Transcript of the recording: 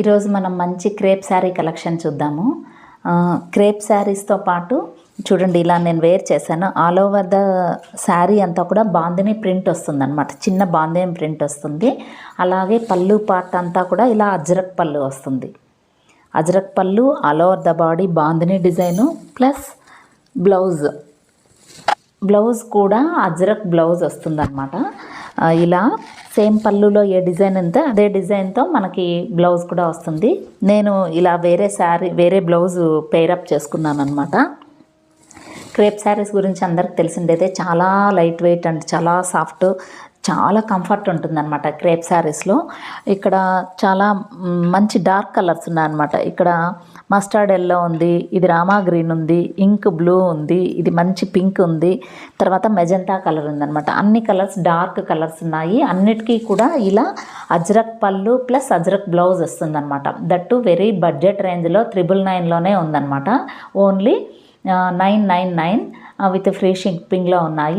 ఈరోజు మనం మంచి క్రేప్ శారీ కలెక్షన్ చూద్దాము. క్రేప్ శారీస్తో పాటు చూడండి, ఇలా నేను వేర్ చేశాను. ఆల్ ఓవర్ ద శారీ అంతా కూడా బాందిని ప్రింట్ వస్తుంది అనమాట. చిన్న బాందిని ప్రింట్ వస్తుంది. అలాగే పళ్ళు పార్ట్ అంతా కూడా ఇలా అజ్రక్ పళ్ళు వస్తుంది. అజ్రక్ పళ్ళు, all over the body bandhani design, plus blouse కూడా అజ్రక్ బ్లౌజ్ వస్తుందన్నమాట. ఇలా సేమ్ పళ్ళులో ఏ డిజైన్ ఉంటే అదే డిజైన్తో మనకి బ్లౌజ్ కూడా వస్తుంది. నేను ఇలా వేరే బ్లౌజ్ పేరప్ చేసుకున్నాను అనమాట. క్రేప్ శారీస్ గురించి అందరికి తెలిసిండేదే. చాలా లైట్ వెయిట్ అండ్ చాలా సాఫ్ట్, చాలా కంఫర్ట్ ఉంటుందన్నమాట క్రేప్ శారీస్లో. ఇక్కడ చాలా మంచి డార్క్ కలర్స్ ఉన్నాయన్నమాట. ఇక్కడ మస్టర్డ్ ఎల్లో ఉంది, ఇది రామా గ్రీన్ ఉంది, ఇంక్ బ్లూ ఉంది, ఇది మంచి పింక్ ఉంది, తర్వాత మెజెంటా కలర్ ఉందన్నమాట. అన్ని కలర్స్ డార్క్ కలర్స్ ఉన్నాయి. అన్నిటికీ కూడా ఇలా అజ్రక్ పళ్ళు ప్లస్ అజ్రక్ బ్లౌజ్ వస్తుందన్నమాట. దట్టు వెరీ బడ్జెట్ రేంజ్లో 999లోనే ఉందన్నమాట. ఓన్లీ 999 విత్ ఫ్రీ షిప్పింగ్లో ఉన్నాయి.